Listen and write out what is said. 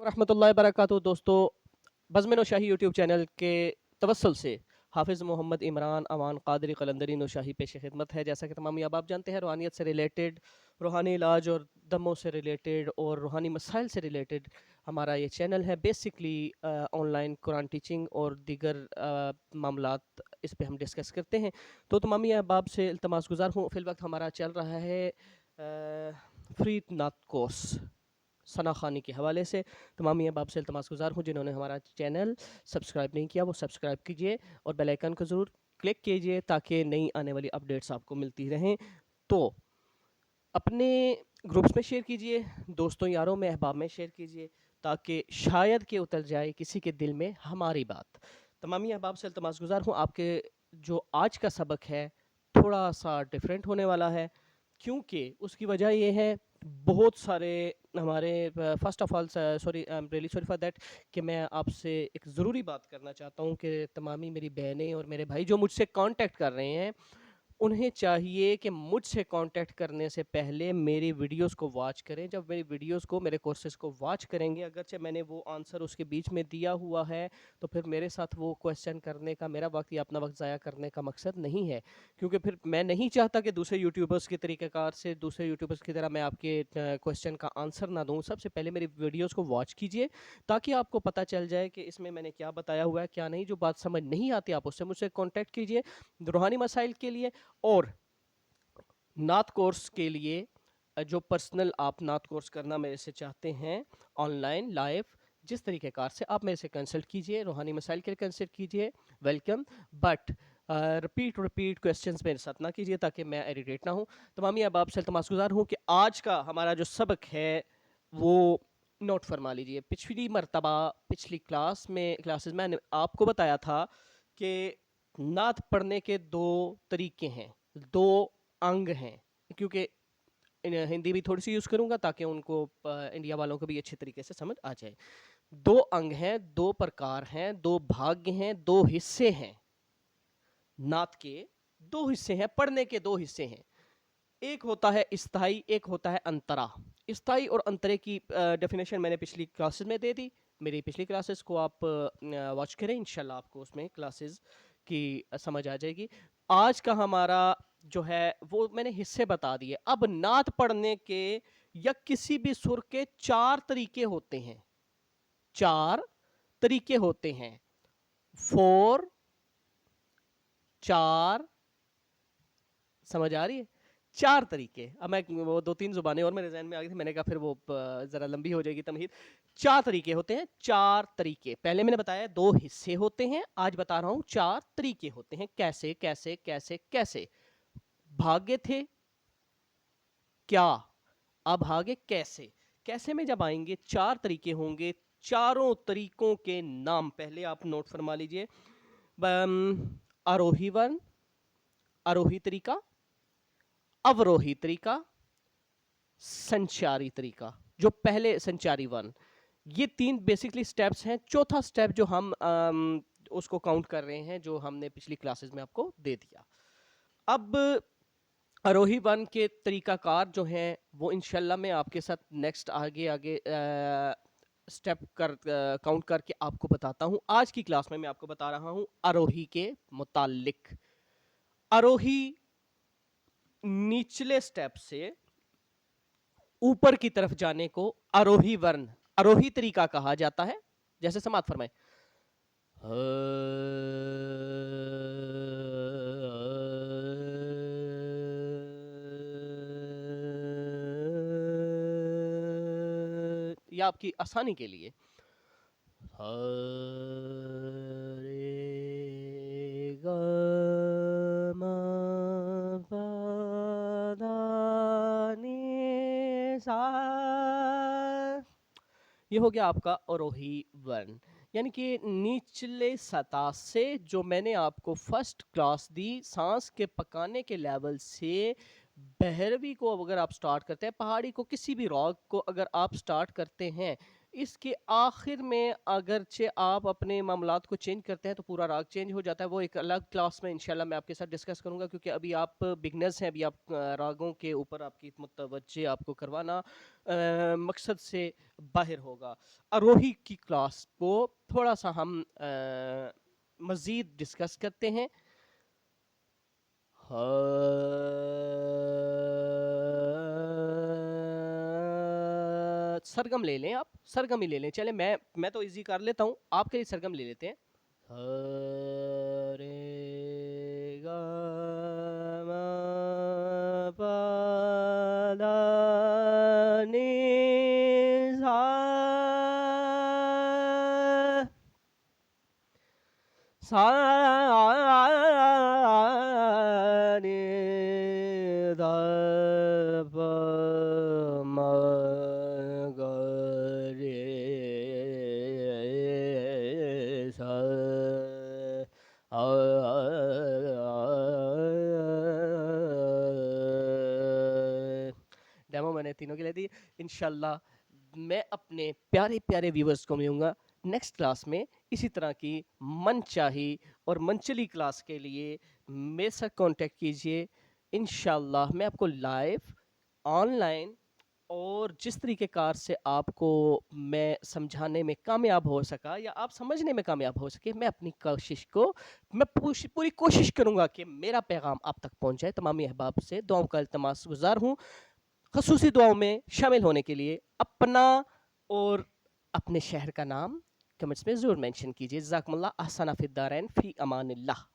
रहमतुल्लाहि बरकातहू दोस्तों, बज़्म Naushahi YouTube channel के तवस्सुल से हाफ़िज़ मोहम्मद इमरान अवान क़ादरी क़लंदरी नौशाही पेश खिदमत है। जैसा कि तमाम आप जानते हैं, रूहानियत से रिलेटेड, रूहानी इलाज और दमों से रिलेटेड और रूहानी मसाइल से रिलेटेड हमारा ये चैनल है। बेसिकली ऑनलाइन कुरान टीचिंग और दीगर मामलात इस पे हम डिस्कस करते हैं। तो तमाम अहबाब से इल्तमास गुज़ार हूँ, फ़िल वक्त हमारा चल रहा है फ्री नात कोर्स सना खानी के हवाले से। तमाम अहबाब से इल्तमास गुज़ार हूँ जिन्होंने हमारा चैनल सब्सक्राइब नहीं किया वो सब्सक्राइब कीजिए और बेल आइकन को ज़रूर क्लिक कीजिए ताकि नई आने वाली अपडेट्स आपको मिलती रहें। तो अपने ग्रुप्स में शेयर कीजिए, दोस्तों यारों में अहबाब में शेयर कीजिए ताकि शायद कि उतर जाए किसी के दिल में हमारी बात। तमामी अहबाब से इल्तमास गुज़ार हूँ, आपके जो आज का सबक है थोड़ा सा डिफरेंट होने वाला है, क्योंकि उसकी वजह ये है बहुत सारे हमारे first of all sorry I am really sorry for that कि मैं आपसे एक ज़रूरी बात करना चाहता हूँ कि तमामी मेरी बहनें और मेरे भाई जो मुझसे कांटेक्ट कर रहे हैं, उन्हें चाहिए कि मुझसे कांटेक्ट करने से पहले मेरी वीडियोस को वॉच करें। जब मेरी वीडियोस को, मेरे कोर्सेज़ को वॉच करेंगे, अगरचे मैंने वो आंसर उसके बीच में दिया हुआ है, तो फिर मेरे साथ वो क्वेश्चन करने का मेरा वक़्त या अपना वक़्त ज़ाया करने का मकसद नहीं है। क्योंकि फिर मैं नहीं चाहता कि दूसरे यूट्यूबर्स के तरीक़ेकार से, दूसरे यूट्यूबर्स की तरह मैं आपके क्वेश्चन का आंसर ना दूँ। सबसे पहले मेरी वीडियोस को वॉच कीजिए ताकि आपको पता चल जाए कि इसमें मैंने क्या बताया हुआ है, क्या नहीं। जो बात समझ नहीं आती आप उससे मुझसे कॉन्टैक्ट कीजिए रूहानी मसाइल के लिए। और नात कोर्स के लिए जो पर्सनल आप नात कोर्स करना मेरे से चाहते हैं ऑनलाइन लाइव, जिस तरीके कार से आप मेरे से कंसल्ट कीजिए, रूहानी मसाइल के लिए कंसल्ट कीजिए, वेलकम। बट रिपीट क्वेश्चंस मेरे साथ ना कीजिए ताकि मैं इरिटेट ना हूँ। तमामी अहबाब से इल्तमास गुज़ार हूँ कि आज का हमारा जो सबक है वो नोट फरमा लीजिए। पिछली मरतबा पिछली क्लासेस में आपको बताया था कि नात पढ़ने के दो तरीके हैं, दो अंग हैं, क्योंकि हिंदी भी थोड़ी सी यूज़ करूँगा ताकि उनको इंडिया वालों को भी अच्छे तरीके से समझ आ जाए। दो अंग हैं, दो प्रकार हैं, दो भाग्य हैं, दो हिस्से हैं। नात के दो हिस्से हैं, पढ़ने के दो हिस्से हैं। एक होता है स्थाई, एक होता है अंतरा। स्थाई और अंतरे की डेफिनेशन मैंने पिछली क्लासेस में दे दी। मेरी पिछली क्लासेस को आप वॉच करें, इंशाल्लाह आपको उसमें क्लासेस की समझ आ जाएगी। आज का हमारा जो है वो मैंने हिस्से बता दिए। अब नात पढ़ने के या किसी भी सुर के चार तरीके होते हैं, चार तरीके होते हैं। फोर, चार, समझ आ रही है? चार तरीके। अब मैं वो दो तीन जुबानें और मेरे जहन में आ गई थी, मैंने कहा फिर वो ज़रा लंबी हो जाएगी तमहीद। चार तरीके होते हैं, चार तरीके। पहले मैंने बताया दो हिस्से होते हैं, आज बता रहा हूं चार तरीके होते हैं। कैसे कैसे कैसे कैसे? भाग्य थे क्या, अब आगे कैसे। कैसे में जब आएंगे चार तरीके होंगे, चारों तरीकों के नाम पहले आप नोट फरमा लीजिए। आरोही वर्ण, आरोही तरीका, अवरोही तरीका, संचारी तरीका। जो पहले संचारी वन, ये तीन बेसिकली स्टेप्स हैं। चौथा स्टेप जो हम उसको काउंट कर रहे हैं, जो हमने पिछली क्लासेस में आपको दे दिया। अब आरोही वन के तरीकाकार जो हैं वो इंशाल्लाह मैं आपके साथ नेक्स्ट आगे आगे स्टेप कर काउंट करके आपको बताता हूं। आज की क्लास में मैं आपको बता रहा हूं आरोही के मुतालिक। आरोही निचले स्टेप से ऊपर की तरफ जाने को आरोही वर्ण, आरोही तरीका कहा जाता है। जैसे समात फरमाए, या आपकी आसानी के लिए रे ग म प ध नि सा, ये हो गया आपका आरोही वर्ण। यानी कि निचले सतह से जो मैंने आपको फर्स्ट क्लास दी, सांस के पकाने के लेवल से बहरवी को अगर आप स्टार्ट करते हैं, पहाड़ी को, किसी भी रॉक को अगर आप स्टार्ट करते हैं, इसके आखिर में अगरचे आप अपने मामलात को चेंज करते हैं तो पूरा राग चेंज हो जाता है। वो एक अलग क्लास में इंशाल्लाह मैं आपके साथ डिस्कस करूंगा, क्योंकि अभी आप बिगनर्स हैं। अभी आप रागों के ऊपर आपकी मुतवज्जे आपको करवाना मकसद से बाहर होगा। आरोही की क्लास को थोड़ा सा हम मज़ीद डिस्कस करते हैं। सरगम ले लें, आप सरगम ही ले लें। चले मैं तो इजी कर लेता हूँ, आपके लिए सरगम ले लेते हैं। रे गा मा पा धा नी सा सा नी धा पा मा गा रे सा डेमो मैंने तीनों के लिए दी। इंशाल्लाह मैं अपने प्यारे प्यारे व्यूवर्स को मिलूंगा नेक्स्ट क्लास में इसी तरह की मनचाही और मनचली क्लास के लिए मेरे साथ कांटेक्ट कीजिए। इंशाल्लाह मैं आपको लाइव ऑनलाइन और जिस तरीके कार से आपको मैं समझाने में कामयाब हो सका या आप समझने में कामयाब हो सके, मैं अपनी कोशिश को मैं पूरी कोशिश करूंगा कि मेरा पैगाम आप तक पहुंच जाए। तमामी अहबाब से दुआओं का इल्तमास गुजार हूँ। खसूसी दुआओं में शामिल होने के लिए अपना और अपने शहर का नाम कमेंट्स में ज़रूर मेंशन कीजिए। जज़ाकुमुल्लाह, अहसन फिद्दारैन, फ़ी अमानिल्लाह।